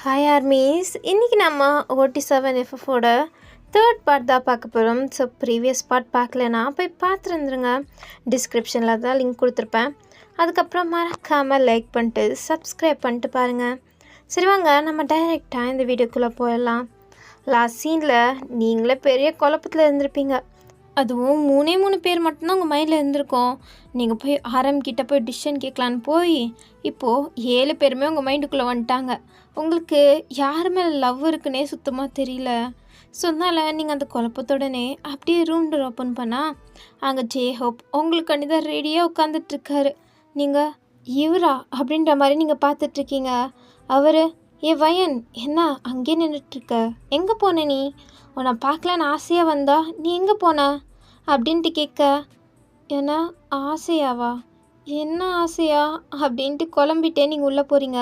Hi armies, இன்றைக்கி நம்ம OT7FFோட third part தான் பார்க்க போகிறோம். ஸோ ப்ரீவியஸ் பார்ட் பார்க்கலன்னா போய் பார்த்துருந்துருங்க. டிஸ்கிரிப்ஷனில் தான் லிங்க் கொடுத்துருப்பேன். அதுக்கப்புறம் மறக்காமல் லைக் பண்ணிட்டு சப்ஸ்கிரைப் பண்ணிட்டு பாருங்கள். சரி வாங்க, நம்ம டைரெக்டாக இந்த வீடியோக்குள்ளே போயிடலாம். லாஸ்ட் சீனில் நீங்களே பெரிய குழப்பத்தில் இருந்திருப்பீங்க. அதுவும் 3 பேர் மட்டும்தான் உங்கள் மைண்டில் இருந்திருக்கோம். நீங்கள் போய் ஆரம்பிக்கிட்ட போய் டிசிஷன் கேட்கலான்னு போய் இப்போது 7 பேருமே உங்கள் மைண்டுக்குள்ளே வந்துட்டாங்க. உங்களுக்கு யார் மேலே லவ் இருக்குன்னே சுத்தமாக தெரியல. ஸோ அதனால் நீங்கள் அந்த குழப்பத்தோடனே அப்படியே ரூம் டோர் ஓப்பன் பண்ணால் அங்கே ஜேஹோப் உங்களுக்கு தான் ரெடியாக உட்காந்துட்ருக்காரு. நீங்கள் இவரா அப்படின்ற மாதிரி நீங்கள் பார்த்துட்ருக்கீங்க. அவர் வயன் என்ன அங்கேயே நின்றுட்டுருக்க, எங்கே போன நீ? உன்னை பார்க்கலான்னு ஆசையாக வந்தா நீ எங்கே போன அப்படின்ட்டு கேட்க, என்ன ஆசையாவா, என்ன ஆசையா அப்படின்ட்டு குழம்பிட்டே நீங்கள் உள்ளே போகிறீங்க.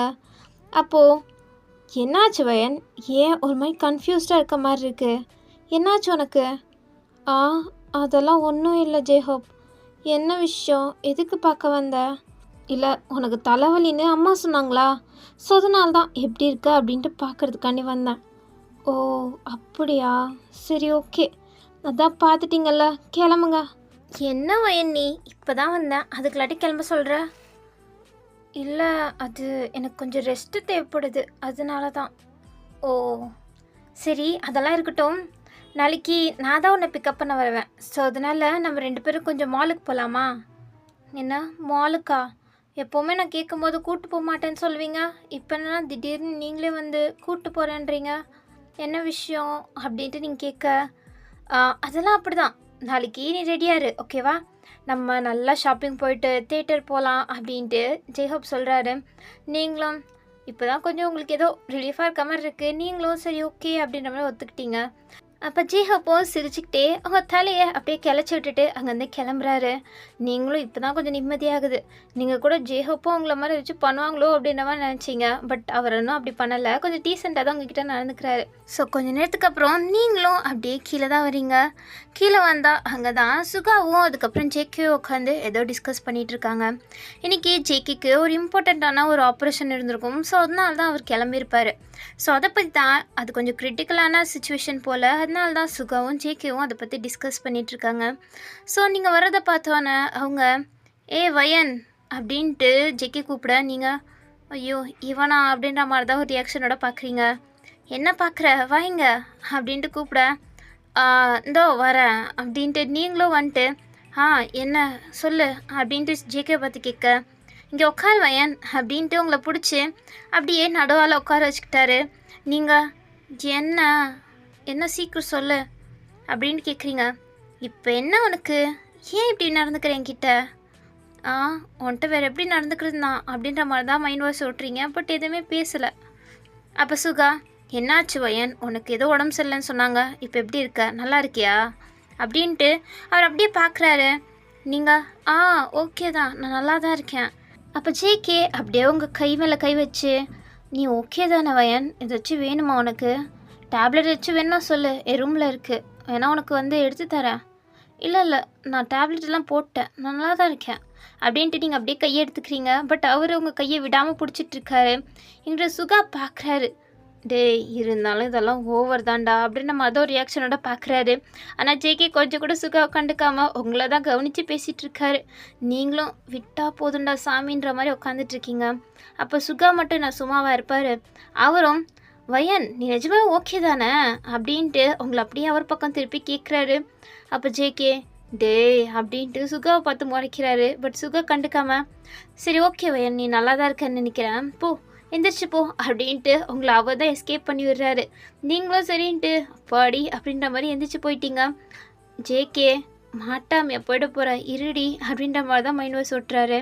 அப்போது என்னாச்சு வயன், ஏன் ஒரு மாதிரி கன்ஃபியூஸ்டாக இருக்க மாதிரி இருக்கு, என்னாச்சு உனக்கு? அதெல்லாம் ஒன்றும் இல்லை ஜேஹோப். என்ன விஷயம், எதுக்கு பார்க்க வந்த? இல்லை உனக்கு தலைவலின்னு அம்மா சொன்னாங்களா, ஸோ அதனால்தான் எப்படி இருக்க அப்படின்ட்டு பார்க்குறதுக்காண்டி வந்தேன். ஓ அப்படியா, சரி ஓகே, அதான் பார்த்துட்டிங்கல்ல, கிளம்புங்க. என்ன வயன் நீ இப்போ தான் வந்தேன் அதுக்குள்ளாட்டி கிளம்ப சொல்கிற? இல்லை அது எனக்கு கொஞ்சம் ரெஸ்ட்டு தேவைப்படுது, அதனால தான். ஓ சரி, அதெல்லாம் இருக்கட்டும். நாளைக்கு நான் தான் உன்னை பிக்கப் பண்ண வருவேன். ஸோ அதனால் நம்ம 2 பேரும் கொஞ்சம் மாலுக்கு போகலாமா? என்ன மாலுக்கா? எப்போவுமே நான் கேட்கும் போது கூப்பிட்டு போக மாட்டேன்னு சொல்லுவீங்க, இப்போ என்னன்னா திடீர்னு நீங்களே வந்து கூப்பிட்டு போகிறேன்றீங்க, என்ன விஷயம் அப்படின்ட்டு நீங்கள் கேட்க, அதெல்லாம் அப்படி தான். நாளைக்கு நீ ரெடியாரு, ஓகேவா? நம்ம நல்லா ஷாப்பிங் போயிட்டு தேட்டர் போகலாம் அப்படின்ட்டு ஜேஹோப் சொல்கிறாரு. நீங்களும் இப்போ தான் கொஞ்சம் உங்களுக்கு ஏதோ ரிலீஃபாக இருக்க மாதிரி இருக்குது, நீங்களும் சரி ஓகே அப்படின்ற மாதிரி ஒத்துக்கிட்டீங்க. அப்போ ஜேஹோப்போ சிரிச்சுக்கிட்டே அவங்க தலையை அப்படியே கிளச்சி விட்டுட்டு அங்கேருந்து கிளம்புறாரு. நீங்களும் இப்போ தான் கொஞ்சம் நிம்மதியாகுது. நீங்கள் கூட ஜேஹோப்போ உங்களை மாதிரி வச்சு பண்ணுவாங்களோ அப்படின்ற மாதிரி நினச்சிங்க, பட் அவர் இன்னும் அப்படி பண்ணலை, கொஞ்சம் டீசெண்டாக தான் உங்ககிட்ட நடந்துக்கிறாரு. ஸோ கொஞ்சம் நேரத்துக்கு அப்புறம் நீங்களும் அப்படியே கீழே தான் வரீங்க. கீழே வந்தால் அங்கே தான் சுகாவும் அதுக்கப்புறம் ஜேகேவும் உட்காந்து ஏதோ டிஸ்கஸ் பண்ணிகிட்டு இருக்காங்க. இன்றைக்கி ஜேகேக்கு ஒரு இம்பார்ட்டண்ட்டான ஒரு ஆப்ரேஷன் இருந்திருக்கும், ஸோ அதனால தான் அவர் கிளம்பியிருப்பார். ஸோ அதை பற்றி தான், அது கொஞ்சம் கிரிட்டிக்கலான சுச்சுவேஷன் போல், அதனால தான் சுகாவும் ஜேகேவும் அதை பற்றி டிஸ்கஸ் பண்ணிகிட்ருக்காங்க. ஸோ நீங்கள் வர்றதை பார்த்தோன்னே அவங்க வயன் அப்படின்ட்டு ஜேகே கூப்பிட, நீங்கள் ஐயோ இவனா அப்படின்ற மாதிரி தான் ஒரு ரியாக்ஷனோட பார்க்குறீங்க. என்ன பார்க்குற, வாங்க அப்படின்ட்டு கூப்பிட, இந்தோ வரேன் அப்படின்ட்டு நீங்களும் வந்துட்டு, என்ன சொல்லு அப்படின்ட்டு ஜேகே பார்த்து கேட்க, இங்கே உட்கார் வயன் அப்படின்ட்டு உங்களை பிடிச்சி அப்படியே நடுவால் உட்கார வச்சுக்கிட்டாரு. நீங்கள் என்ன என்ன சீக்கிரம் சொல்லு அப்படின்னு கேட்குறீங்க. இப்போ என்ன உனக்கு, ஏன் இப்படி நடந்துக்கிற என்கிட்ட? உன்கிட்ட வேறு எப்படி நடந்துக்கிறது தான் அப்படின்ற மாதிரி தான் மைண்ட் வாஷ் ஓட்டுறீங்க, பட் எதுவுமே பேசலை. அப்போ சுகா, என்னாச்சு வயன், உனக்கு ஏதோ உடம்பு சரியில்லைன்னு சொன்னாங்க, இப்போ எப்படி இருக்க, நல்லா இருக்கியா அப்படின்ட்டு அவர் அப்படியே பார்க்குறாரு. நீங்கள் ஓகே தான், நான் நல்லா தான் இருக்கேன். அப்போ ஜேகே அப்படியே உங்கள் கை மேலே கை வச்சு, நீ ஓகே தானே வயன், ஏதாச்சும் வேணுமா உனக்கு? டேப்லெட் வச்சு வேணும்னா சொல்லு, என் ரூமில் இருக்குது, வேணா உனக்கு வந்து எடுத்து தரேன். இல்லை நான் டேப்லெட்டெல்லாம் போட்டேன், நான் நல்லா தான் இருக்கேன் அப்படின்ட்டு நீங்கள் அப்படியே கையை எடுத்துக்கிறீங்க. பட் அவர் உங்கள் கையை விடாமல் பிடிச்சிட்ருக்காரு. என்ற சுகா பார்க்குறாரு, டேய் இருந்தாலும் இதெல்லாம் ஓவர் தான்டா அப்படின்னு நம்ம அதோ ரியாக்ஷனோட பார்க்குறாரு. ஆனால் ஜேகே கொஞ்சம் கூட சுகாவை கண்டுக்காமல் உங்களை தான் கவனித்து பேசிகிட்ருக்காரு. நீங்களும் விட்டா போதுண்டா சாமின்ற மாதிரி உட்காந்துட்ருக்கீங்க. அப்போ சுகா மட்டும் நான் சும்மாவாக இருப்பார். அவரும் வயன் நீ நிஜமே ஓகே தானே அப்படின்ட்டு உங்களை அப்படியே அவர் பக்கம் திருப்பி கேட்குறாரு. அப்போ ஜேகே டேய் அப்படின்ட்டு சுகாவை பார்த்து முறைக்கிறாரு. பட் சுகா கண்டுக்காமல், சரி ஓகே வயன் நீ நல்லா தான் இருக்கேன்னு நினைக்கிறேன், போ எந்திரிச்சு போ அப்படின்ட்டு உங்களை அவர் தான் எஸ்கேப் பண்ணி விடுறாரு. நீங்களும் சரின்ட்டு பாடி அப்படின்ற மாதிரி எந்திரிச்சு போயிட்டீங்க. ஜேகே மாட்டாமையா போயிட போகிற இருடி அப்படின்ற மாதிரி தான் மைண்ட் வாஷ் ஓட்டுறாரு.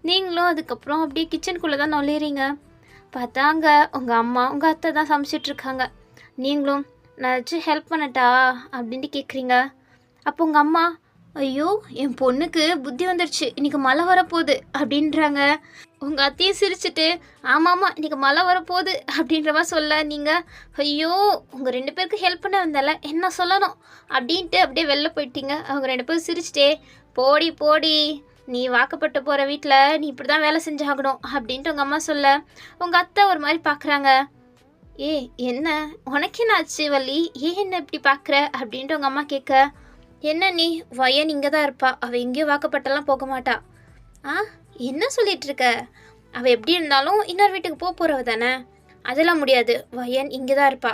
நீங்களும் அதுக்கப்புறம் அப்படியே கிச்சனுக்குள்ளே தான் நுழையிறீங்க. பார்த்தாங்க உங்கள் அம்மா உங்கள் அத்தை தான் சமைச்சிட்ருக்காங்க. நீங்களும் நான் ஏதாச்சும் ஹெல்ப் பண்ணட்டா அப்படின்ட்டு கேட்குறீங்க. அப்போ உங்கள் அம்மா, ஐயோ என் பொண்ணுக்கு புத்தி வந்துடுச்சு, இன்றைக்கி மழை வரப்போகுது அப்படின்றாங்க. உங்கள் அத்தையும் சிரிச்சுட்டு, ஆமாம் இன்றைக்கி மழை வரப்போகுது அப்படின்ற மாதிரி சொல்ல, நீங்கள் ஐயோ உங்கள் 2 பேருக்கு ஹெல்ப் பண்ண வந்தால என்ன சொல்லணும் அப்படின்ட்டு அப்படியே வெளில போயிட்டீங்க. அவங்க 2 பேரும் சிரிச்சிட்டே, போடி போடி நீ வாக்கப்பட்டு போகிற வீட்டில் நீ இப்படி தான் வேலை செஞ்சாகணும் அப்படின்ட்டு உங்கள் அம்மா சொல்ல, உங்கள் அத்தை ஒரு மாதிரி பார்க்குறாங்க. என்ன உனக்கு என்ன ஆச்சு வள்ளி? ஏன் என்ன இப்படி பார்க்குற அப்படின்ட்டு உங்கள் அம்மா கேட்க, என்ன நீ வயன் இங்கே தான் இருப்பா, அவள் எங்கேயும் வாக்கப்பட்டெல்லாம் போக மாட்டா. ஆ என்ன சொல்லிட்டு இருக்க? அவள் எப்படி இருந்தாலும் இன்னொரு வீட்டுக்கு போக போகிறவ தானே, அதெல்லாம் முடியாது, வயன் இங்கே தான் இருப்பா.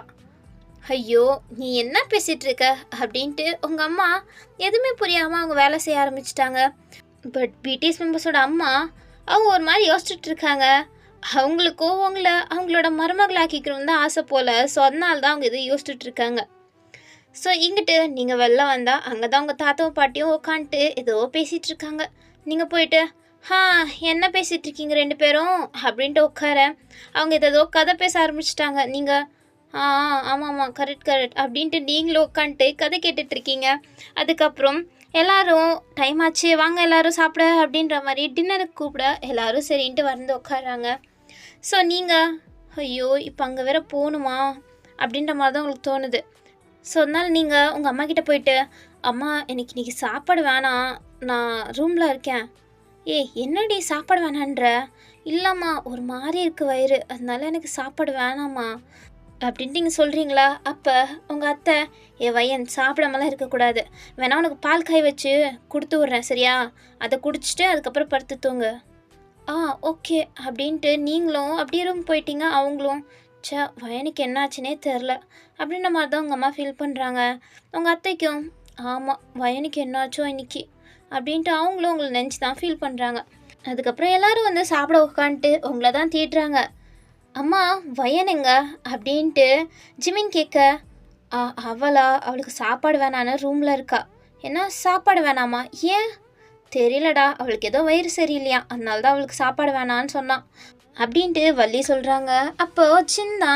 ஐயோ நீ என்ன பேசிகிட்டு இருக்க அப்படின்ட்டு உங்கள் அம்மா எதுவுமே புரியாமல் அவங்க வேலை செய்ய ஆரம்பிச்சிட்டாங்க. பட் பிடிஎஸ் மெம்பர்ஸோட அம்மா அவங்க ஒரு மாதிரி யோசிச்சுட்டு இருக்காங்க. அவங்களுக்கோ அவங்களோட மருமகளாக்கிக்கணும்னு தான் ஆசை போல். ஸோ அதனால தான் அவங்க இதை யோசிச்சுட்டு இருக்காங்க. ஸோ இங்கிட்டு நீங்கள் வெளில வந்தால் அங்கே தான் உங்கள் தாத்தாவும் பாட்டியும் உட்காந்துட்டு ஏதோ பேசிகிட்டு இருக்காங்க. நீங்கள் போயிட்டு என்ன பேசிகிட்டு இருக்கீங்க ரெண்டு பேரும் அப்படின்ட்டு உட்கார அவங்க ஏதோ கதை பேச ஆரம்பிச்சிட்டாங்க. நீங்கள் ஆமாம் கரெக்ட் அப்படின்ட்டு நீங்களும் உட்காந்துட்டு கதை கேட்டுட்ருக்கீங்க. அதுக்கப்புறம் எல்லோரும் டைம் ஆச்சு வாங்க எல்லோரும் சாப்பிட அப்படின்ற மாதிரி டின்னருக்கு கூப்பிட எல்லோரும் சரின்ட்டு வந்து உட்காராங்க. ஸோ நீங்கள் ஐயோ இப்போ அங்கே வேற போகணுமா அப்படின்ற மாதிரி தான் உங்களுக்கு தோணுது. ஸோ அதனால் நீங்கள் உங்கள் அம்மா கிட்டே போயிட்டு, அம்மா எனக்கு இன்றைக்கி சாப்பாடு வேணாம், நான் ரூமில் இருக்கேன். என்னடி சாப்பாடு வேணான்ற? இல்லைம்மா ஒரு மாதிரி இருக்குது வயிறு, அதனால எனக்கு சாப்பாடு வேணாம்மா அப்படின்ட்டு நீங்கள் சொல்கிறீங்களா? அப்போ உங்கள் அத்தை, வயன் சாப்பிடாமலாம் இருக்கக்கூடாது, வேணா உனக்கு பால் காய் வச்சு கொடுத்து விட்றேன் சரியா, அதை குடிச்சிட்டு அதுக்கப்புறம் படுத்து தூங்க. ஓகே அப்படின்ட்டு நீங்களும் அப்படியே ரூம் போயிட்டீங்க. அவங்களும் வயனுக்கு என்னாச்சுன்னே தெரில அப்படின்ற மாதிரி தான் உங்கள் அம்மா ஃபீல் பண்ணுறாங்க. உங்கள் அத்தைக்கும் ஆமாம் வயனுக்கு என்னாச்சோ இன்னைக்கு அப்படின்ட்டு அவங்களும் உங்களை நினச்சி தான் ஃபீல் பண்ணுறாங்க. அதுக்கப்புறம் எல்லோரும் வந்து சாப்பிட உட்காந்துட்டு உங்களை தான் தேடுறாங்க. அம்மா வயனுங்க அப்படின்ட்டு ஜிமின் கேட்க, அவளுக்கு சாப்பாடு வேணான்னு ரூமில் இருக்கா. என்ன சாப்பாடு வேணாமா? ஏன் தெரியலடா, அவளுக்கு ஏதோ வயிறு சரியில்லையா, அதனால தான் அவளுக்கு சாப்பாடு வேணான்னு சொன்னான் அப்படின்ட்டு வள்ளி சொல்கிறாங்க. அப்போ சின்ன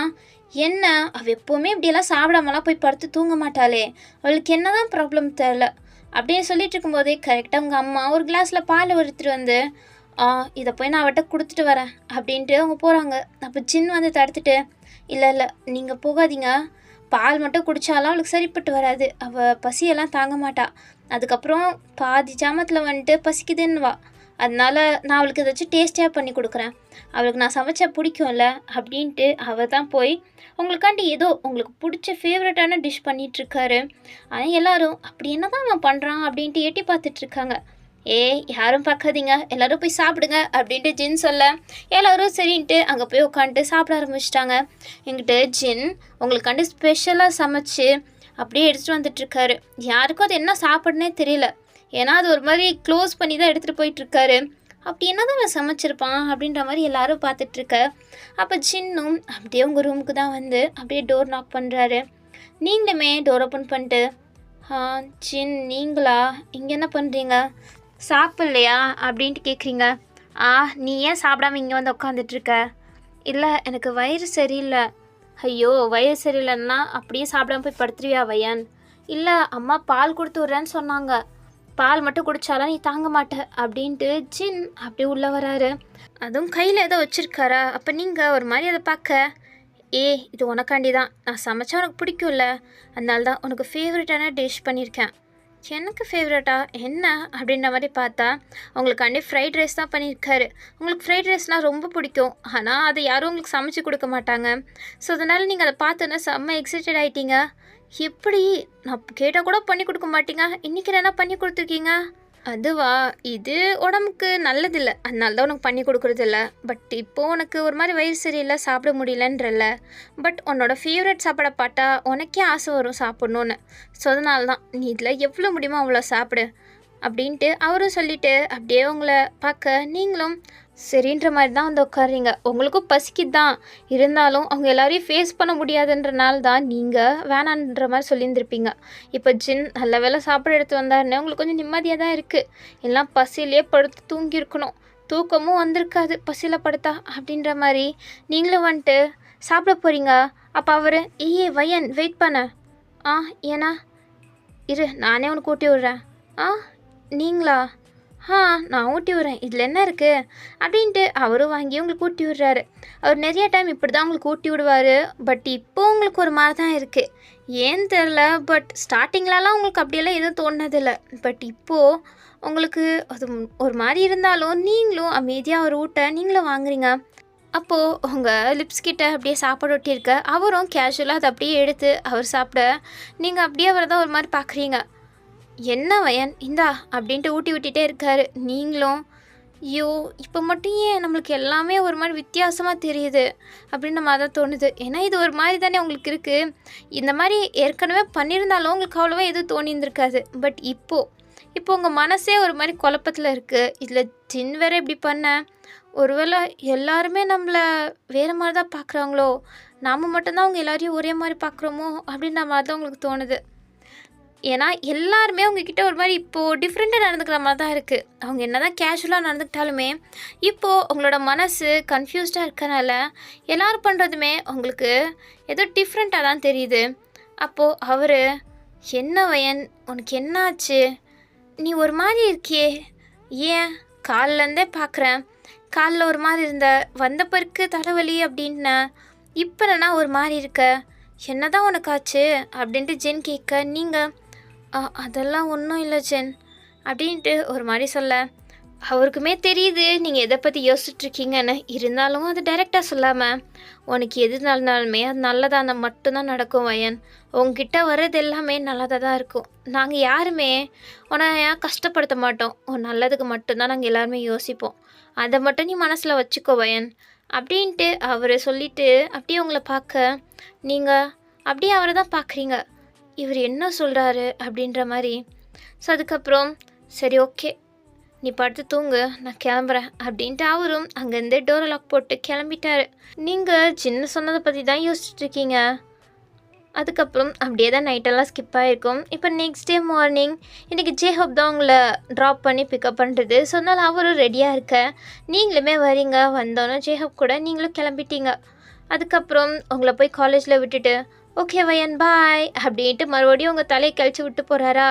என்ன அவள் எப்போவுமே இப்படியெல்லாம் சாப்பிடாமலாம் போய் படுத்து தூங்க மாட்டாளே, அவளுக்கு என்ன தான் ப்ராப்ளம் தெரில அப்படின்னு சொல்லிட்டு இருக்கும்போதே கரெக்டாக உங்கள் அம்மா ஒரு கிளாஸில் பால் எடுத்துகிட்டு வந்து, இதை போய் நான் அவட்ட கொடுத்துட்டு வரேன் அப்படின்ட்டு அவங்க போகிறாங்க. அப்போ சின்ன வந்து தடுத்துட்டு, இல்லை நீங்கள் போகாதீங்க, பால் மட்டும் குடித்தாலும் அவளுக்கு சரிப்பட்டு வராது, அவள் பசியெல்லாம் தாங்க மாட்டா, அதுக்கப்புறம் பாதி ஜாமத்தில் வந்துட்டு பசிக்குதுன்னுவா, அதனால் நான் அவளுக்கு ஏதாச்சும் டேஸ்டியாக பண்ணி கொடுக்குறேன், அவளுக்கு நான் சமைச்சா பிடிக்கும்ல அப்படின்ட்டு அவள் தான் போய் உங்களுக்காண்டி ஏதோ உங்களுக்கு பிடிச்ச ஃபேவரட்டான டிஷ் பண்ணிகிட்ருக்காரு. ஆனால் எல்லோரும் அப்படி என்ன தான் அவன் பண்ணுறான் அப்படின்ட்டு எட்டி பார்த்துட்ருக்காங்க. யாரும் பார்க்காதீங்க, எல்லோரும் போய் சாப்பிடுங்க அப்படின்ட்டு ஜின் சொல்ல எல்லோரும் சரின்ட்டு அங்கே போய் உட்காந்துட்டு சாப்பிட ஆரம்பிச்சிட்டாங்க. எங்கிட்ட ஜின் உங்களுக்காண்டி ஸ்பெஷலாக சமைச்சு அப்படியே எடுத்துகிட்டு வந்துட்டுருக்காரு. யாருக்கும் அது என்ன சாப்பிட்னே தெரியல, ஏன்னா அது ஒரு மாதிரி க்ளோஸ் பண்ணி தான் எடுத்துகிட்டு போயிட்டுருக்காரு. அப்படி என்ன தான் அவன் சமைச்சிருப்பான் அப்படின்ற மாதிரி எல்லோரும் பார்த்துட்ருக்க. அப்போ ஜின்னும் அப்படியே உங்கள் ரூமுக்கு தான் வந்து அப்படியே டோர் நாக் பண்ணுறாரு. நீங்களுமே டோர் ஓப்பன் பண்ணிட்டு, ஜின் நீங்களா, இங்கே என்ன பண்ணுறீங்க, சாப்பிட்லையா அப்படின்ட்டு கேட்குறீங்க. நீ ஏன் சாப்பிடாம இங்கே வந்து உட்காந்துட்ருக்க? இல்லை எனக்கு வயிறு சரியில்லை. ஐயோ வயிறு சரியில்லைன்னா அப்படியே சாப்பிடாம போய் படுத்துருவியா வயன்? இல்லை அம்மா பால் கொடுத்து விட்றேன்னு சொன்னாங்க, பால் மட்டும் குடித்தாலும் நீ தாங்க மாட்ட அப்படின்ட்டு ஜின் அப்படியே உள்ளே வராரு. அதுவும் கையில் ஏதோ வச்சுருக்காரா. அப்போ நீங்கள் ஒரு மாதிரி அதை பார்க்க, இது உனக்காண்டி தான், நான் சமைச்சா உனக்கு பிடிக்கும்ல, அதனால தான் உனக்கு ஃபேவரட்டான டிஷ் பண்ணியிருக்கேன். எனக்கு ஃபேவரட்டா என்ன அப்படின்ற மாதிரி பார்த்தா உங்களுக்காண்டி ஃப்ரைட் ரைஸ் தான் பண்ணியிருக்காரு. உங்களுக்கு ஃப்ரைட் ரைஸ்னால் ரொம்ப பிடிக்கும், ஆனால் அதை யாரும் உங்களுக்கு சமைச்சு கொடுக்க மாட்டாங்க. ஸோ அதனால் நீங்கள் அதை பார்த்தோன்னா செம்ம எக்ஸைட்டட் ஆகிட்டீங்க. எப்படி நான் கேட்டால் கூட பண்ணி கொடுக்க மாட்டீங்க, இன்றைக்கி என்ன பண்ணி கொடுத்துருக்கீங்க? அதுவா, இது உடம்புக்கு நல்லதில்லை, அதனால தான் உனக்கு பண்ணி கொடுக்குறதில்ல. பட் இப்போது உனக்கு ஒரு மாதிரி வயிறு சரியில்லை, சாப்பிட முடியலன்றல. பட் உன்னோட ஃபேவரட் சாப்பாடை பார்த்தா உனக்கே ஆசை வரும் சாப்பிட்ணுன்னு. ஸோ அதனால தான் நீ இதில் எவ்வளோ முடியுமோ அவ்வளோ சாப்பிடு அப்படின்ட்டு அவரும் சொல்லிவிட்டு அப்படியே உங்களை பார்க்க நீங்களும் சரின்ற மாதிரி தான் வந்து உட்காடுறீங்க. உங்களுக்கும் பசிக்குது தான், இருந்தாலும் அவங்க எல்லாரையும் ஃபேஸ் பண்ண முடியாதுன்றனால தான் நீங்கள் வேணான்ற மாதிரி சொல்லியிருந்திருப்பீங்க. இப்போ ஜின் நல்ல வேலை சாப்பிட எடுத்து வந்தாருன்னு உங்களுக்கு கொஞ்சம் நிம்மதியாக தான் இருக்குது. எல்லாம் பசியிலே படுத்து தூங்கியிருக்கணும், தூக்கமும் வந்திருக்காது பசியில் படுத்தா அப்படின்ற மாதிரி நீங்களும் வந்துட்டு சாப்பிட போகிறீங்க. அப்போ அவர் வயன் வெயிட் பண்ண, ஏன்னா இரு நானே உனக்கு ஊட்டி விட்றேன். நீங்களா? நான் ஊட்டி விட்றேன், இதில் என்ன இருக்குது அப்படின்ட்டு அவரும் வாங்கி உங்களுக்கு ஊட்டி விடுறாரு. அவர் நிறைய டைம் இப்படி தான் உங்களுக்கு ஊட்டி விடுவார். பட் இப்போது உங்களுக்கு ஒரு மாதிரி தான் இருக்குது, ஏன்னு தெரில. பட் ஸ்டார்டிங்லலாம் உங்களுக்கு அப்படியெல்லாம் எதுவும் தோணுனதில்லை. பட் இப்போது உங்களுக்கு அது ஒரு மாதிரி இருந்தாலும் நீங்களும் அமைதியாக அவர் ஊட்ட நீங்களும் வாங்குறீங்க. அப்போது உங்கள் லிப்ஸ் கிட்ட அப்படியே சாப்பாடு ஒட்டியிருக்க அவரும் கேஷுவலாக அதை அப்படியே எடுத்து அவர் சாப்பிட நீங்கள் அப்படியே அவரை தான் ஒரு மாதிரி பார்க்குறீங்க. என்ன வயன் இந்தா அப்படின்ட்டு ஊட்டி விட்டுட்டே இருக்காரு. நீங்களும் ஐயோ இப்போ மட்டும் ஏன் நம்மளுக்கு எல்லாமே ஒரு மாதிரி வித்தியாசமாக தெரியுது அப்படின்ற மாதிரி தான் தோணுது. ஏன்னா இது ஒரு மாதிரி தானே உங்களுக்கு இருக்குது. இந்த மாதிரி ஏற்கனவே பண்ணியிருந்தாலும் உங்களுக்கு அவ்வளோவா எதுவும் தோணியிருந்திருக்காது. பட் இப்போ உங்கள் மனசே ஒரு மாதிரி குழப்பத்தில் இருக்குது. இதில் ஜின் வேற இப்படி பண்ண ஒருவேளை எல்லாருமே நம்மளை வேறு மாதிரி தான் பார்க்குறாங்களோ, நாம் மட்டும்தான் அவங்க எல்லாரையும் ஒரே மாதிரி பார்க்குறோமோ அப்படின்ற மாதிரி தான் உங்களுக்கு தோணுது. ஏன்னா எல்லாருமே உங்ககிட்ட ஒரு மாதிரி இப்போது டிஃப்ரெண்ட்டாக நடந்துக்கிற மாதிரி தான் இருக்குது. அவங்க என்ன தான் கேஷுவலாக நடந்துக்கிட்டாலுமே இப்போது உங்களோட மனசு கன்ஃபியூஸ்டாக இருக்கனால எல்லோரும் பண்ணுறதுமே உங்களுக்கு ஏதோ டிஃப்ரெண்ட்டாக தான் தெரியுது. அப்போது அவர் என்ன வயன் உனக்கு என்ன ஆச்சு, நீ ஒரு மாதிரி இருக்கியே, ஏன் காலிலேருந்தே பார்க்குறேன் காலில் ஒரு மாதிரி இருந்த வந்த பிறகு தலைவலி அப்படின்ன இப்போ என்னன்னா ஒரு மாதிரி இருக்க, என்ன தான் உனக்கு ஆச்சு அப்படின்ட்டு ஜென் கேட்க நீங்கள் அதெல்லாம் ஒன்றும் இல்லை ஜென் அப்படின்ட்டு ஒரு மாதிரி சொல்ல அவருக்குமே தெரியுது நீங்கள் எதை பற்றி யோசிச்சுட்ருக்கீங்கன்னு. இருந்தாலும் அது டைரெக்டாக சொல்லாமல் உனக்கு எது நடந்தாலுமே அது நல்லதாக மட்டும்தான் நடக்கும் வயன். உங்ககிட்ட வர்றது எல்லாமே நல்லதாக தான் இருக்கும். நாங்கள் யாருமே உன்னை கஷ்டப்படுத்த மாட்டோம். உன் நல்லதுக்கு மட்டும்தான் நாங்கள் எல்லாருமே யோசிப்போம். அதை மட்டும் நீ மனசில் வச்சுக்கோ வயன் அப்படின்ட்டு அவர் சொல்லிவிட்டு அப்படியே உங்களை பார்க்க நீங்கள் அப்படியே அவரை தான் பார்க்குறீங்க. இவர் என்ன சொல்கிறாரு அப்படின்ற மாதிரி. ஸோ அதுக்கப்புறம் சரி ஓகே நீ படுத்து தூங்கு நான் கிளம்புறேன் அப்படின்ட்டு அவரும் அங்கேருந்தே டோரை லாக் போட்டு கிளம்பிட்டாரு. நீங்கள் சின்ன சொன்னதை பற்றி தான் யோசிச்சுட்ருக்கீங்க. அதுக்கப்புறம் அப்படியே தான் நைட்டெல்லாம் ஸ்கிப் ஆகிருக்கும். இப்போ நெக்ஸ்ட் டே மார்னிங் இன்றைக்கி ஜேஹப் தான் உங்களை ட்ராப் பண்ணி பிக்கப் பண்ணுறது. ஸோ அதனால் அவரும் ரெடியாக இருக்க நீங்களுமே வரீங்க. வந்தோன்னே ஜேஹப் கூட நீங்களும் கிளம்பிட்டீங்க. அதுக்கப்புறம் உங்களை போய் காலேஜில் விட்டுட்டு ஓகே வயன் பாய் அப்படின்ட்டு மறுபடியும் உங்கள் தலையை கழிச்சு விட்டு போகிறாரா.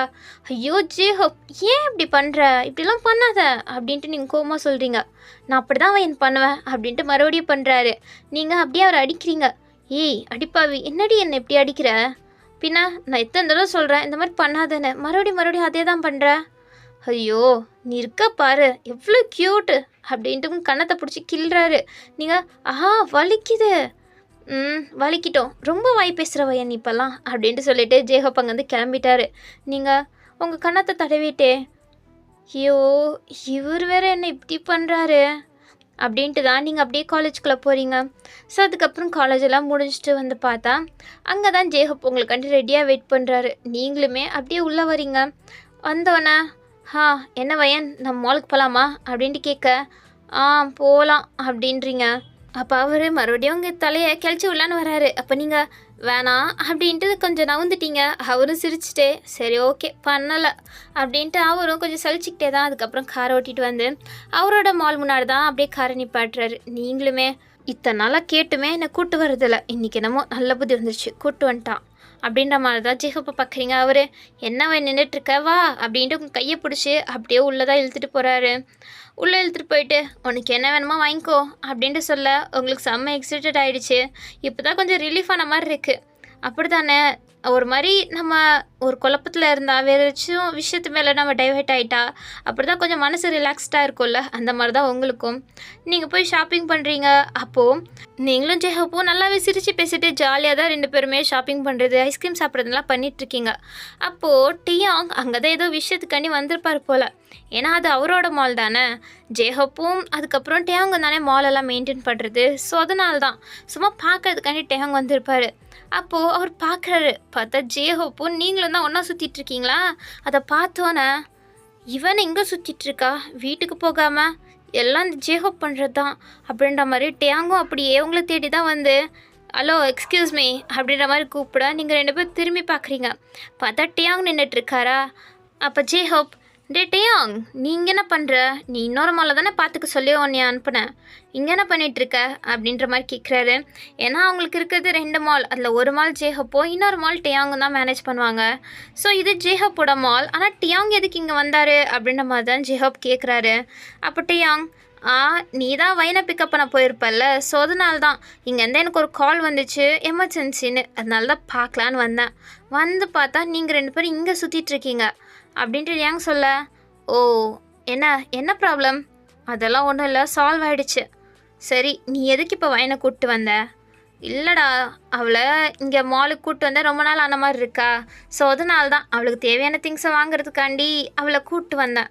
ஐயோ ஜேஹப் ஏன் இப்படி பண்ணுற, இப்படிலாம் பண்ணாத அப்படின்ட்டு நீங்கள் கோமா சொல்கிறீங்க. நான் அப்படி தான் வயன் பண்ணுவேன் அப்படின்ட்டு மறுபடியும் பண்ணுறாரு. நீங்கள் அப்படியே அவரை அடிக்கிறீங்க. ஏய் அடிப்பாவி என்னடி என்னை எப்படி அடிக்கிற, பின்ன நான் எத்தனை தடவை சொல்கிறேன் இந்த மாதிரி பண்ணாதேன்னு மறுபடியும் அதே தான் பண்ணுற. ஐயோ நீ இருக்க பாரு எவ்வளோ க்யூட்டு அப்படின்ட்டு கன்னத்தை பிடிச்சி கிள்றாரு. நீங்கள் வலிக்குது வலிக்கிட்டோம் ரொம்ப வாய் பேசுகிற வயன் இப்போல்லாம் அப்படின்ட்டு சொல்லிட்டு ஜேஹப் அங்கேருந்து கிளம்பிட்டாரு. நீங்கள் உங்கள் கன்னத்தை தடவிட்டே ஐயோ இவர் வேறு என்ன இப்படி பண்ணுறாரு அப்படின்ட்டு தான் நீங்கள் அப்படியே காலேஜுக்குள்ளே போகிறீங்க. ஸோ அதுக்கப்புறம் காலேஜெல்லாம் முடிஞ்சிட்டு வந்து பார்த்தா அங்கே தான் ஜேஹப் உங்களுக்காண்டி ரெடியாக வெயிட் பண்ணுறாரு. நீங்களுமே அப்படியே உள்ளே வரீங்க. வந்தோடனே என்ன வயன் நம்ம மாலுக்கு போகலாமா அப்படின்ட்டு கேட்க போகலாம் அப்படின்றீங்க. அப்போ அவர் மறுபடியும் உங்கள் தலையை கிளச்சி விடலான்னு வராரு. அப்போ நீங்கள் வேணாம் அப்படின்ட்டு கொஞ்சம் நவுந்துட்டீங்க. அவரும் சிரிச்சிட்டே சரி ஓகே பண்ணலை அப்படின்ட்டு அவரும் கொஞ்சம் சலிச்சிக்கிட்டே தான் அதுக்கப்புறம் காரை ஓட்டிகிட்டு வந்து அவரோட மால் முன்னாடி தான் அப்படியே காரை நிப்பாட்டுறாரு. நீங்களுமே இத்தனை நாளாக கேட்டுமே என்னை கூட்டு வர்றதில்ல, இன்றைக்கி என்னமோ நல்ல புத்தி வந்துருச்சு கூட்டு வந்துட்டான் அப்படின்ற மாதிரி தான் ஜேஹப்பை பார்க்குறீங்க. அவர் என்ன நின்றுட்டுருக்க வா அப்படின்ட்டு உங்கள் கையை பிடிச்சி அப்படியே உள்ளே தான் இழுத்துட்டு போகிறாரு. உள்ளே இழுத்துட்டு போயிட்டு உனக்கு என்ன வேணுமோ வாங்கிக்கோ அப்படின்ட்டு சொல்ல உங்களுக்கு செம்ம எக்ஸைட்டட் ஆகிடுச்சு. இப்போ தான் கொஞ்சம் ரிலீஃபான மாதிரி இருக்குது. அப்படி தானே ஒரு மாதிரி நம்ம ஒரு குழப்பத்தில் இருந்தால் வேறு ஏதாச்சும் விஷயத்து மேலே நம்ம டைவர்ட் ஆகிட்டா அப்படி தான் கொஞ்சம் மனசு ரிலாக்ஸ்டாக இருக்கும்ல, அந்த மாதிரி தான் உங்களுக்கும். நீங்கள் போய் ஷாப்பிங் பண்ணுறீங்க. அப்போது நீங்களும் ஜேஹப்பும் நல்லாவே சிரித்து பேசிட்டு ஜாலியாக தான் ரெண்டு பேருமே ஷாப்பிங் பண்ணுறது ஐஸ்கிரீம் சாப்பிட்றதுலாம் பண்ணிகிட்ருக்கீங்க. அப்போது டியாங் அங்கே தான் ஏதோ விஷயத்துக்காண்டி வந்திருப்பார் போல். ஏன்னா அது அவரோட மால் தானே. ஜேஹப்பும் அதுக்கப்புறம் டேயாங் தானே மாலெல்லாம் மெயின்டைன் பண்ணுறது. ஸோ அதனால தான் சும்மா பார்க்கறதுக்காண்டி டேயாங் வந்திருப்பார். அப்போது அவர் பார்க்குறாரு. பார்த்தா ஜேஹப்பும் நீங்களும் தான் ஒன்றா சுற்றிட்டுருக்கீங்களா. அதை பார்த்தோன்னே இவனை இங்கே சுற்றிட்டுருக்கா வீட்டுக்கு போகாமல் எல்லாம் இந்த ஜேஹப் பண்ணுறது தான் அப்படின்ற மாதிரி டேயாங்கும் அப்படியே உங்களை தேடி தான் வந்து ஹலோ எக்ஸ்கியூஸ் மீ அப்படின்ற மாதிரி கூப்பிட நீங்கள் ரெண்டு பேரும் திரும்பி பார்க்குறீங்க. பார்த்தா டேயாங் நின்றுட்டுருக்காரா. அப்போ ஜேஹப் டேயாங் நீ இங்கே என்ன பண்ணுற, நீ இன்னொரு மாலை தானே பார்த்துக்க சொல்லி உன்னை அனுப்புனேன், இங்கே என்ன பண்ணிகிட்ருக்க அப்படின்ற மாதிரி கேட்குறாரு. ஏன்னா அவங்களுக்கு இருக்கிறது 2 மால், அதில் ஒரு மால் ஜேஹப்போ இன்னொரு மால் டேயாங்கும் தான் மேனேஜ் பண்ணுவாங்க. ஸோ இது ஜேஹப்போட மால். ஆனால் டேயாங் எதுக்கு இங்கே வந்தார் அப்படின்ற மாதிரி தான் ஜேஹப் கேட்குறாரு. அப்போ டேயாங் நீ தான் வயனை பிக்கப் பண்ண போயிருப்பல்ல, ஸோ அதனால தான் இங்கேருந்து எனக்கு ஒரு கால் வந்துச்சு எமர்ஜென்சின்னு, அதனால தான் பார்க்கலான்னு வந்தேன். வந்து பார்த்தா நீங்கள் 2 பேரும் இங்கே சுற்றிட்டுருக்கீங்க அப்படின்ட்டு ஏங்க சொல்ல. ஓ என்ன ப்ராப்ளம், அதெல்லாம் ஒன்றும் இல்லை சால்வ் ஆகிடுச்சு. சரி, நீ எதுக்கு இப்போ வயனை கூப்பிட்டு வந்த? இல்லைடா, அவளை இங்கே மாலுக்கு கூப்பிட்டு வந்தால் ரொம்ப நாள் ஆன மாதிரி இருக்கா. ஸோ அதனால தான் அவளுக்கு தேவையான திங்ஸை வாங்குறதுக்காண்டி அவளை கூப்பிட்டு வந்தேன்.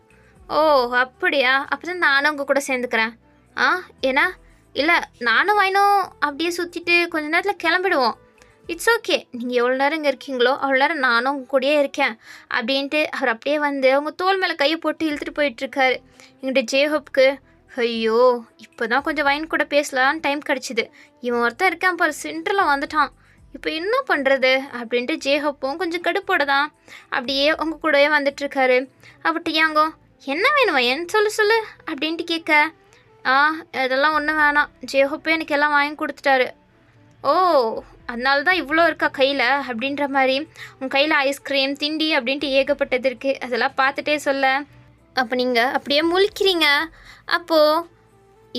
ஓ அப்படியா? அப்போ தான் நானும் உங்கள் கூட சேர்ந்துக்கிறேன். ஆ ஏன்னா இல்லை, நானும் வயனும் அப்படியே சுற்றிட்டு கொஞ்ச நேரத்தில் கிளம்பிடுவோம். இட்ஸ் ஓகே, நீங்கள் எவ்வளோ நேரம் இங்கே இருக்கீங்களோ அவ்வளோ நேரம் நானும் உங்கள் கூடயே இருக்கேன் அப்படின்ட்டு அவர் அப்படியே வந்து அவங்க தோள் மேலே கையை போட்டு இழுத்துட்டு போயிட்டுருக்காரு. எங்கிட்ட ஜேஹோப்க்கு ஐயோ இப்போ தான் கொஞ்சம் வைன் கூட பேசலான்னு டைம் கிடச்சிது. இவன் ஒருத்தன் இருக்கான் பாரு, சென்டரில் வந்துட்டான். இப்போ என்ன பண்ணுறது அப்படின்ட்டு ஜேஹோப்பும் கொஞ்சம் கடுப்போட தான் அப்படியே உங்கள் கூடவே வந்துட்டுருக்காரு. அப்போ டியாங்கோ என்ன வேணும் வயன் சொல்லு அப்படின்ட்டு கேட்க, அதெல்லாம் ஒன்றும் வேணாம், ஜேஹோப்பே எனக்கு எல்லாம் வாங்கி கொடுத்துட்டாரு. ஓ அதனால தான் இவ்வளோ இருக்கா கையில் அப்படின்ற மாதிரி. உங்கள் கையில் ஐஸ்கிரீம் திண்டி அப்படின்ட்டு ஏகப்பட்டது இருக்குது, அதெல்லாம் பார்த்துட்டே சொல்ல. அப்போ நீங்கள் அப்படியே முழிக்கிறீங்க. அப்போது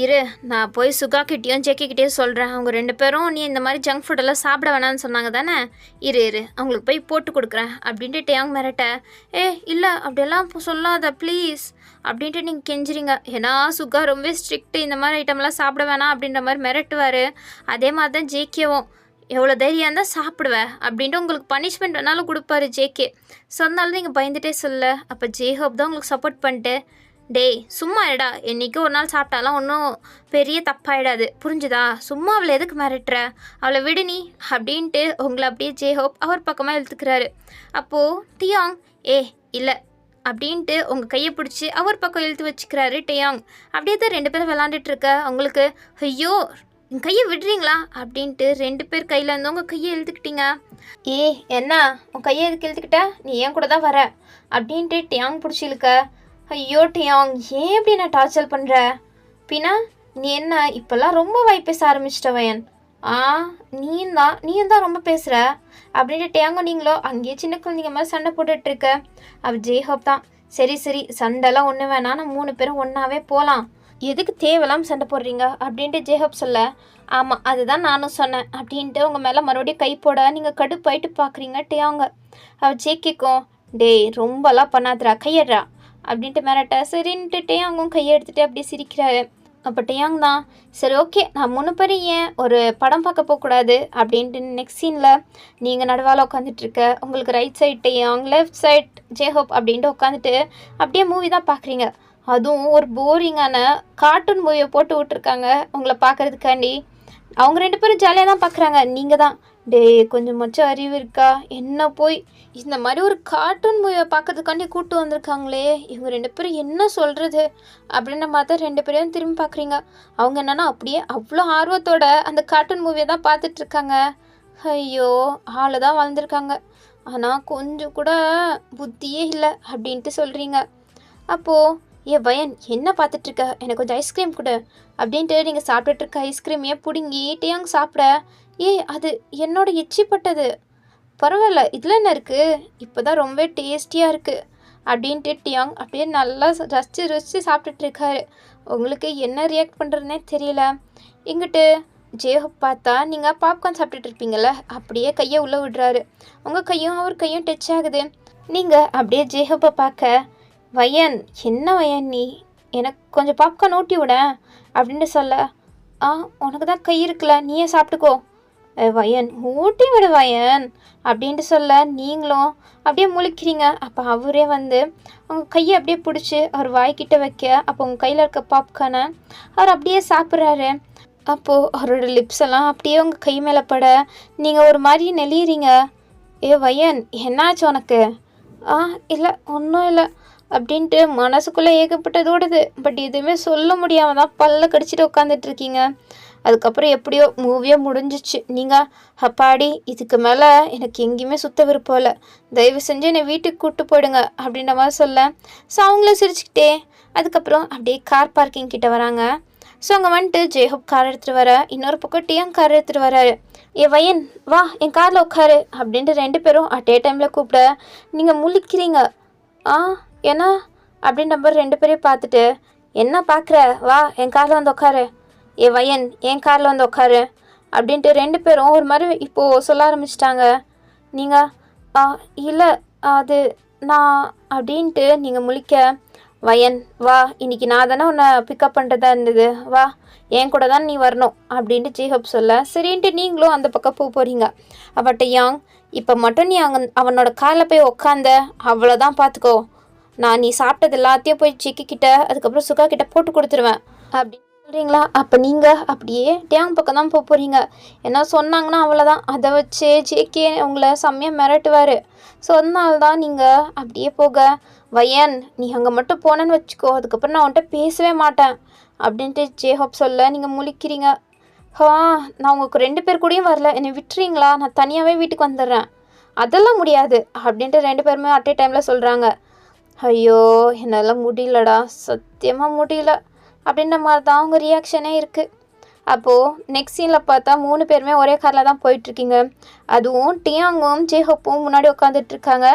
இரு, நான் போய் சுகாக்கிட்டேயும் ஜெக்கிக்கிட்டேயும் சொல்கிறேன். அவங்க 2 பேரும் நீ இந்த மாதிரி ஜங்க் ஃபுட்டெல்லாம் சாப்பிட வேணான்னு சொன்னாங்க தானே, இரு அவங்களுக்கு போய் போட்டு கொடுக்குறேன் அப்படின்ட்டு டேங் மிரட்ட. இல்லை அப்படியெல்லாம் சொல்லாத ப்ளீஸ் அப்படின்ட்டு நீங்கள் கெஞ்சுறீங்க. ஏன்னா சுகா ரொம்ப ஸ்ட்ரிக்ட்டு, இந்த மாதிரி ஐட்டம்லாம் சாப்பிட வேணாம் அப்படின்ற மாதிரி மிரட்டுவார். அதே மாதிரி தான் ஜேகேவும் எவ்வளோ தைரியம் இருந்தால் சாப்பிடுவேன் அப்படின்ட்டு உங்களுக்கு பனிஷ்மெண்ட் வேணாலும் கொடுப்பாரு ஜேகே. சொன்னாலும் நீங்கள் பயந்துட்டே சொல்ல. அப்போ ஜேஹோப் தான் உங்களுக்கு சப்போர்ட் பண்ணிட்டு, டேய் சும்மா இருடா, என்றைக்கு ஒரு நாள் சாப்பிட்டாலாம் ஒன்றும் பெரிய தப்பாயிடாது புரிஞ்சுதா, சும்மா அவளை எதுக்கு மிரட்டுற, அவளை விடு நீ அப்படின்ட்டு உங்களை அப்படியே ஜேஹோப் அவர் பக்கமாக இழுத்துக்கிறாரு. அப்போது டியாங் இல்லை அப்படின்ட்டு உங்கள் கையை பிடிச்சி அவர் பக்கம் இழுத்து வச்சுக்கிறாரு டியாங். அப்படியே தான் 2 பேரும் விளாண்டுட்ருக்க. உங்களுக்கு ஐயோ என் கையை விடுறீங்களா அப்படின்ட்டு 2 பேர் கையில் இருந்து உங்கள் கையை இழுத்துக்கிட்டீங்க. என்ன உன் கையை எதுக்கு இழுத்துக்கிட்ட, நீ ஏன் கூட தான் வர அப்படின்ட்டு டியாங் பிடிச்சி இழுக்க. ஐயோ டியாங் ஏன் இப்படி நான் டார்ச்சர் பண்ணுற, பின்னா நீ என்ன இப்போல்லாம் ரொம்ப வாய் பேச ஆரம்பிச்சிட்ட வயன். நீயும் தான் ரொம்ப பேசுகிற அப்படின்ட்டு டியாங்கோ நீங்களோ அங்கேயே சின்ன குழந்தைங்க மாதிரி சண்டை போட்டுட்ருக்க. அவள் ஜேஹோப் தான் சரி சண்டைலாம் ஒன்று வேணாம், நம்ம 3 பேரும் ஒன்றாவே போகலாம், எதுக்கு தேவையில்லாமல் சண்டை போடுறீங்க அப்படின்ட்டு ஜேஹோப் சொல்ல. ஆமாம் அதுதான் நானும் சொன்னேன் அப்படின்ட்டு உங்கள் மேலே மறுபடியும் கை போட நீங்கள் கடுப்பாயிட்டு பார்க்குறீங்க டியாங்க. அவள் ஜேக்கிக்கும் டேய் ரொம்பலாம் பண்ணாதுரா கையடுறா அப்படின்ட்டு மிரட்ட. சரின்ட்டு டேயாங்கும் கையை எடுத்துகிட்டு அப்படியே சிரிக்கிறாரு. அப்போ டேயாங் தான் சரி ஓகே நான் 3 பேரும் ஏன் ஒரு படம் பார்க்க போகக்கூடாது அப்படின்ட்டு நெக்ஸ்ட் சீனில் நீங்கள் நடுவால் உட்காந்துட்ருக்க, உங்களுக்கு right side Taeyang left side J Hope அப்படின்ட்டு உட்காந்துட்டு அப்படியே மூவி தான் பார்க்குறீங்க. அதுவும் ஒரு போரிங்கான கார்ட்டூன் மூவியை போட்டு விட்ருக்காங்க உங்களை பார்க்குறதுக்காண்டி. அவங்க 2 பேரும் ஜாலியாக தான் பார்க்குறாங்க. நீங்கள் தான் கொஞ்சம் மச்சம் அறிவு இருக்கா, என்ன போய் இந்த மாதிரி ஒரு கார்ட்டூன் மூவியை பார்க்கறதுக்காண்டி கூப்பிட்டு வந்திருக்காங்களே, இவங்க 2 பேரும் என்ன சொல்கிறது அப்படின்ற மாதிரி தான் 2 பேரையும் திரும்பி பார்க்குறீங்க. அவங்க என்னென்னா அப்படியே அவ்வளோ ஆர்வத்தோட அந்த கார்ட்டூன் மூவியை தான் பார்த்துட்ருக்காங்க. ஐயோ ஆளை தான் வளர்ந்துருக்காங்க, ஆனால் கொஞ்சம் கூட புத்தியே இல்லை அப்படின்ட்டு சொல்கிறீங்க. அப்போது வயன் என்ன பார்த்துட்ருக்க, எனக்கு கொஞ்சம் ஐஸ்கிரீம் கொடு அப்படின்ட்டு நீங்கள் சாப்பிட்டுட்ருக்க ஐஸ்கிரீமையே பிடுங்கி டேயாங் சாப்பிட. அது என்னோட எச்சிப்பட்டது, பரவாயில்ல இதில் என்ன இருக்குது, இப்போ தான் ரொம்ப டேஸ்டியாக இருக்குது அப்படின்ட்டு டியாங் அப்படியே நல்லா ரசித்து சாப்பிட்டுட்ருக்காரு. உங்களுக்கு என்ன ரியாக்ட் பண்ணுறதுனே தெரியல. இங்கிட்டு ஜேஹோப் பார்த்தா நீங்கள் பாப்கார்ன் சாப்பிட்டுட்ருப்பீங்கள, அப்படியே கையை உள்ளே விடுறாரு. உங்கள் கையும் அவர் கையும் டச் ஆகுது. நீங்கள் அப்படியே ஜேஹோப்பை பார்க்க, வயன் என்ன வயன் நீ எனக்கு கொஞ்சம் பாப்கார்ன் ஊட்டி விட அப்படின்ட்டு சொல்ல. உனக்கு தான் கை இருக்குல்ல நீயே சாப்பிட்டுக்கோ. வயன் ஊட்டி விடு வயன் அப்படின்ட்டு சொல்ல நீங்களும் அப்படியே முழிக்கிறீங்க. அப்போ அவரே வந்து உங்கள் கையை அப்படியே பிடிச்சி அவர் வாய்க்கிட்ட வைக்க, அப்போ உங்கள் கையில் இருக்க பாப்கார்னை அவர் அப்படியே சாப்பிட்றாரு. அப்போது அவரோட லிப்ஸ் எல்லாம் அப்படியே உங்கள் கை மேலே பட நீங்கள் ஒரு மாதிரி நெளியிறீங்க. வயன் என்னாச்சு உனக்கு? இல்லை ஒன்றும் இல்லை அப்படின்ட்டு மனசுக்குள்ளே ஏகப்பட்டதோடுது. பட் எதுவுமே சொல்ல முடியாமல் தான் பல்ல கடிச்சிட்டு உட்காந்துட்ருக்கீங்க. அதுக்கப்புறம் எப்படியோ மூவியே முடிஞ்சிச்சு. நீங்கள் அப்பாடி இதுக்கு மேலே எனக்கு எங்கேயுமே சுத்த விருப்பம் இல்லை, தயவு செஞ்சு என்னை வீட்டுக்கு கூப்பிட்டு போயிடுங்க அப்படின்ற மாதிரி சொல்ல. ஸோ அவங்களும் சிரிச்சுக்கிட்டே அதுக்கப்புறம் அப்படியே கார் பார்க்கிங் கிட்ட வராங்க. ஸோ அங்கே வந்துட்டு ஜேஹோப் கார் எடுத்துகிட்டு வர, இன்னொரு பக்கம் டியாங் கார் எடுத்துகிட்டு வராரு. வயன் வா என் காரில் உட்காரு அப்படின்ட்டு 2 பேரும் அட்டே டைமில் கூப்பிட நீங்கள் முழிக்கிறீங்க. ஏன்னா அப்படின்ற மாதிரி 2 பேரையும் பார்த்துட்டு என்ன பார்க்குற, வா என் காரில் வந்து உட்காரு, வயன் என் காரில் வந்து உட்காரு அப்படின்ட்டு 2 பேரும் ஒரு மாதிரி இப்போது சொல்ல ஆரம்பிச்சிட்டாங்க. நீங்கள் இல்லை அது நான் அப்படின்ட்டு நீங்கள் முழிக்க வயன் வா, இன்னைக்கு நான் தானே உன்னை பிக்கப் பண்ணுறதா இருந்தது, வா என் கூட தான் நீ வரணும் அப்படின்ட்டு ஜேஹப் சொல்ல, சரின்ட்டு நீங்களும் அந்த பக்கம் போகிறீங்க. அவட்ட யாங், இப்போ மட்டும் நீ அவனோட காலில் போய் உக்காந்த அவ்வளோதான், பார்த்துக்கோ, நான் நீ சாப்பிட்டது எல்லாத்தையும் போய் சிக்கிக்கிட்ட அதுக்கப்புறம் சுகா கிட்ட போட்டு கொடுத்துருவேன் அப்படின்னு சொல்கிறீங்களா? அப்போ நீங்கள் அப்படியே டேங் பக்கம் தான் போகிறீங்க. என்ன சொன்னாங்கன்னா அவ்வளோதான், அதை வச்சு ஜேகே உங்களை செம்மையாக மிரட்டுவார். ஸோ அதனால தான் நீங்கள் அப்படியே போக, வயன் நீ அங்கே மட்டும் போனேன்னு வச்சுக்கோ, அதுக்கப்புறம் நான் உன்கிட்ட பேசவே மாட்டேன் அப்படின்ட்டு ஜேஹப் சொல்ல, நீங்கள் முழிக்கிறீங்க. நான் உங்களுக்கு 2 பேர் கூடயும் வரல, என்னை விட்டுறீங்களா, நான் தனியாகவே வீட்டுக்கு வந்துடுறேன். அதெல்லாம் முடியாது அப்படின்ட்டு 2 பேருமே அட் டைமில் சொல்கிறாங்க. ஐயோ என்னால் முடியலடா, சத்தியமாக முடியல அப்படின்ற மாதிரி தான் அவங்க ரியாக்ஷனே இருக்குது. அப்போது நெக்ஸ்ட் சீனில் பார்த்தா 3 பேருமே ஒரே காரில் தான் போயிட்டுருக்கீங்க. அதுவும் டியாங்கும் ஜேஹப்பும் முன்னாடி உட்காந்துட்ருக்காங்க,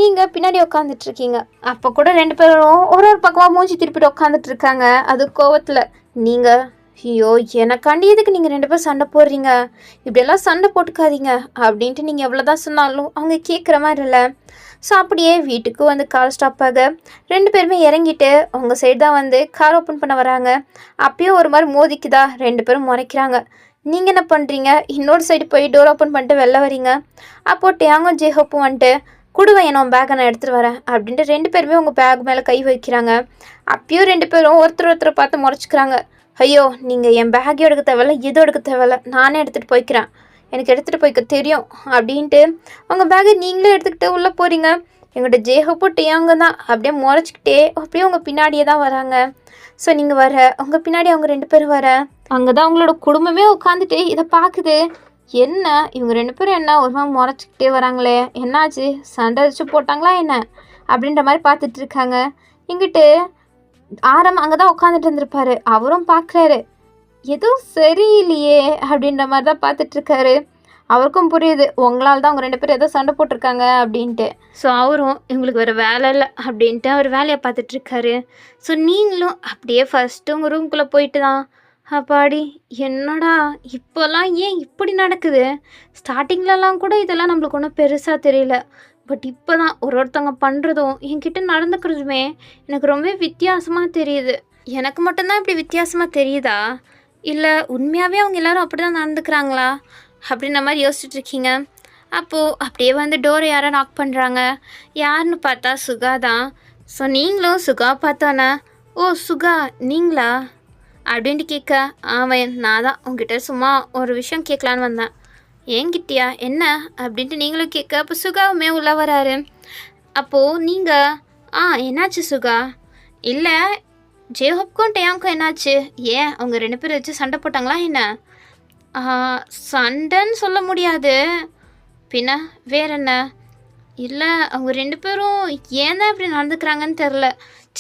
நீங்கள் பின்னாடி உட்காந்துட்ருக்கீங்க. அப்போ கூட 2 பேரும் ஒரு பக்கமாக மூஞ்சி திருப்பிட்டு உட்காந்துட்ருக்காங்க. அது கோவத்தில் நீங்கள், ஐயோ எனக்காண்டி எதுக்கு நீங்கள் 2 பேரும் சண்டை போடுறீங்க, இப்படியெல்லாம் சண்டை போட்டுக்காதீங்க அப்படின்ட்டு நீங்கள் எவ்வளோ தான் சொன்னாலும் அவங்க கேட்குற மாதிரி இல்லை. ஸோ அப்படியே வீட்டுக்கு வந்து கார் ஸ்டாப் ஆக 2 பேருமே இறங்கிட்டு அவங்க சைடு தான் வந்து கார் ஓப்பன் பண்ண வராங்க. அப்பயும் ஒரு மாதிரி மோதிக்குதா, 2 பேரும் முறைக்கிறாங்க. நீங்கள் என்ன பண்ணுறீங்க, இன்னொரு சைடு போய் டோர் ஓப்பன் பண்ணிட்டு வெளில வரீங்க. அப்போது டேங்கும் ஜேஹப்பும் வந்துட்டு கொடுவேன் என்னோட பேக்கை நான் எடுத்துகிட்டு வரேன் அப்படின்ட்டு 2 பேருமே உங்கள் பேக் மேலே கை வைக்கிறாங்க. அப்பயும் 2 பேரும் ஒருத்தரை பார்த்து முறைச்சிக்கிறாங்க. ஐயோ நீங்கள் என் பேக்கையும் எடுக்க தேவையில்ல, எதுவும் எடுக்க தேவையில்ல, நானே எடுத்துகிட்டு போய்க்கிறேன், எனக்கு எடுத்துகிட்டு போய்க்க தெரியும் அப்படின்ட்டு உங்கள் பேக்கை நீங்களே எடுத்துக்கிட்டு உள்ளே போகிறீங்க. எங்கள்கிட்ட ஜேஹப்போ டியாங்க தான் அப்படியே முறைச்சிக்கிட்டே அப்படியே உங்கள் பின்னாடியே தான் வராங்க. ஸோ நீங்கள் வர உங்கள் பின்னாடி அவங்க 2 பேரும் வர, அங்கே தான் அவங்களோட குடும்பமே உட்காந்துட்டு இதை பார்க்குது. என்ன இவங்க 2 பேரும் என்ன ஒரு மாதிரி முறைச்சிக்கிட்டே வராங்களே, என்னாச்சு, சண்டை வச்சு போட்டாங்களா என்ன அப்படின்ற மாதிரி பார்த்துட்ருக்காங்க. இங்கிட்டு அங்கே தான் உட்காந்துட்டு இருந்திருப்பாரு, அவரும் பார்க்குறாரு, எதுவும் சரியில்லையே அப்படின்ற மாதிரி தான் பார்த்துட்ருக்காரு. அவருக்கும் புரியுது உங்களால் தான் அவங்க 2 பேரும் ஏதோ சண்டை போட்டிருக்காங்க அப்படின்ட்டு. ஸோ அவரும் இவங்களுக்கு வேறு வேலை இல்லை அப்படின்ட்டு அவர் வேலையை பார்த்துட்ருக்காரு. ஸோ நீங்களும் அப்படியே ஃபஸ்ட்டு உங்கள் ரூம்குள்ளே போயிட்டு தான், அப்பாடி என்னடா இப்போல்லாம் ஏன் இப்படி நடக்குது, ஸ்டார்டிங்லலாம் கூட இதெல்லாம் நம்மளுக்கு ஒன்றும் பெருசாக தெரியல, பட் இப்போ தான் ஒருத்தவங்க பண்ணுறதும் என்கிட்ட நடந்துக்கிறதுமே எனக்கு ரொம்ப வித்தியாசமாக தெரியுது. எனக்கு மட்டும்தான் இப்படி வித்தியாசமாக தெரியுதா, இல்லை உண்மையாகவே அவங்க எல்லோரும் அப்படி தான் நடந்துக்கிறாங்களா அப்படின்ற மாதிரி யோசிச்சுட்ருக்கீங்க. அப்போது அப்படியே வந்து டோரை யாரோ நாக் பண்ணுறாங்க. யாருன்னு பார்த்தா சுகா தான். ஸோ நீங்களும் சுகா பார்த்தானே, ஓ சுகா நீங்களா அப்படின்ட்டு கேட்க, ஆமாம் நான் தான், உங்ககிட்ட சும்மா ஒரு விஷயம் கேட்கலான்னு வந்தேன். ஏங்கிட்டியா என்ன அப்படின்ட்டு நீங்களும் கேட்க, அப்போ சுகாவுமே உள்ளே வராரு. அப்போது நீங்கள், என்னாச்சு சுகா, இல்லை ஜேஹப்க்கும் டேயாங்க்கும் என்னாச்சு, ஏன் அவங்க 2 பேரும் வச்சு சண்டை போட்டாங்களா என்ன? சண்டைன்னு சொல்ல முடியாது, பின்ன வேற என்ன, இல்லை அவங்க 2 பேரும் ஏன் தான் இப்படி நடந்துக்கிறாங்கன்னு தெரில,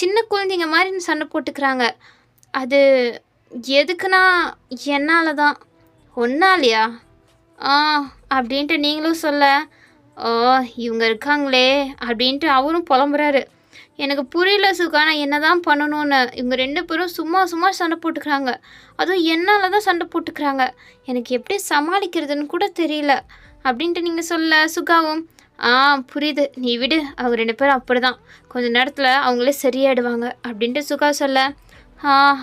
சின்ன குழந்தைங்க மாதிரி சண்டை போட்டுக்கிறாங்க. அது எதுக்குன்னா என்னால் தான். ஒன்னாலையா அப்படின்ட்டு நீங்களும் சொல்ல, ஓ இவங்க இருக்காங்களே அப்படின்ட்டு அவரும் புலம்புறாரு. எனக்கு புரியல சுகா, நான் என்ன தான் பண்ணணும்னு, இவங்க 2 பேரும் சும்மா சண்டை போட்டுக்கிறாங்க, அதுவும் என்னால் தான் சண்டை போட்டுக்கிறாங்க, எனக்கு எப்படி சமாளிக்கிறதுன்னு கூட தெரியல அப்படின்ட்டு நீங்கள் சொல்ல, சுகாவும் புரியுது, நீ விடு, அவங்க 2 பேரும் அப்படி தான், கொஞ்சம் நேரத்தில் அவங்களே சரியாயிடுவாங்க அப்படின்ட்டு சுகா சொல்ல,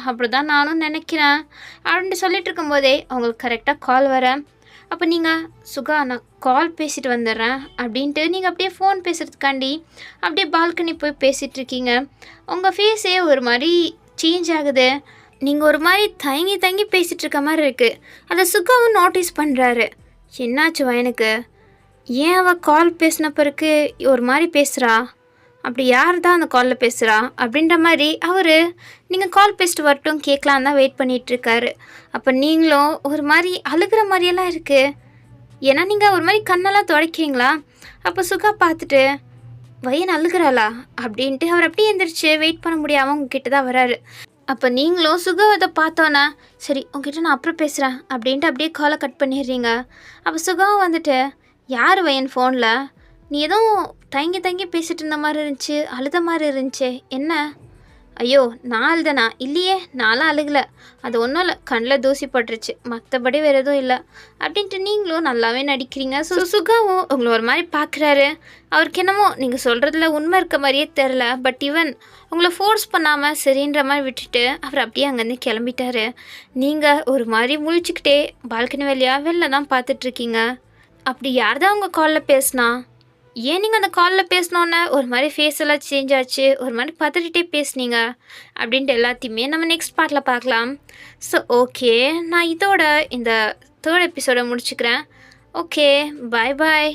அப்படி தான் நானும் நினைக்கிறேன் அப்படின்ட்டு சொல்லிட்டு இருக்கும்போதே அவங்களுக்கு கரெக்டாக கால் வர, அப்போ நீங்கள் சுகா நான் கால் பேசிட்டு வந்துடுறேன் அப்படின்ட்டு நீங்கள் அப்படியே ஃபோன் பேசுகிறதுக்காண்டி அப்படியே பால்கனி போய் பேசிகிட்ருக்கீங்க. உங்கள் ஃபேஸே ஒரு மாதிரி சேஞ்ச் ஆகுது, நீங்கள் ஒரு மாதிரி தயங்கி பேசிகிட்டு இருக்க மாதிரி இருக்குது. அதை சுகாவும் நோட்டீஸ் பண்ணுறாரு. என்னாச்சு வயனுக்கு, ஏன் அவள் கால் பேசின பிறகு ஒரு மாதிரி பேசுகிறா, அப்படி யார் தான் அந்த காலில் பேசுகிறா அப்படின்ற மாதிரி அவர் நீங்கள் கால் பேசிட்டு வரட்டும் கேட்கலான்னு தான் வெயிட் பண்ணிகிட்ருக்காரு. அப்போ நீங்களும் ஒரு மாதிரி அழுகிற மாதிரியெல்லாம் இருக்குது, ஏன்னா நீங்கள் ஒரு மாதிரி கண்ணெல்லாம் துடைக்கிறீங்களா. அப்போ சுகா பார்த்துட்டு, வயன் அழுகிறாளா அப்படின்ட்டு அவர் அப்படியே எழுந்திரிச்சு வெயிட் பண்ண முடியாமல் உங்ககிட்ட தான் வராரு. அப்போ நீங்களும் சுகாவதை பார்த்தோன்னா, சரி உங்ககிட்ட நான் அப்புறம் பேசுகிறேன் அப்படின்ட்டு அப்படியே காலை கட் பண்ணிடுறீங்க. அப்போ சுகாவும் வந்துட்டு, யார் வயன் ஃபோனில், நீ எதுவும் தயங்கி பேசிகிட்டு இருந்த மாதிரி இருந்துச்சு, அழுத மாதிரி இருந்துச்சு என்ன ஐயோ! நான் அழுதனா? இல்லையே! நான்லாம் அழுகல. அது ஒன்றும் இல்ல. கண்ணில் தூசி பட்டுருச்சு. மற்றபடி வேறு எதுவும் இல்லை அப்படின்ட்டு நீங்களும் நல்லாவே நடிக்கிறீங்க. சுகாவும் உங்களை ஒரு மாதிரி பார்க்குறாரு. அவருக்கு என்னமோ நீங்கள் சொல்கிறதுல உண்மை இருக்க மாதிரியே தெரில. பட் ஈவன் உங்களை ஃபோர்ஸ் பண்ணாமல் சரின்ற மாதிரி விட்டுட்டு அவர் அப்படியே அங்கேருந்து கிளம்பிட்டாரு. நீங்கள் ஒரு மாதிரி முழிச்சுக்கிட்டே பால்கனி வழியாக வெளில தான் பார்த்துட்ருக்கீங்க. அப்படி யார் தான் உங்கள் காலில் பேசுனா? ஏன் நீங்கள் அந்த காலில் பேசினோன்னே ஒரு மாதிரி ஃபேஸ் எல்லாம் சேஞ்ச் ஆச்சு, ஒரு மாதிரி பதறிட்டே பேசுனீங்க அப்படின்ட்டு எல்லாத்தையுமே நம்ம நெக்ஸ்ட் பார்ட்டில் பார்க்கலாம். ஸோ ஓகே, நான் இதோட இந்த 3rd எபிசோடை முடிச்சுக்கிறேன். ஓகே, பாய் பாய்.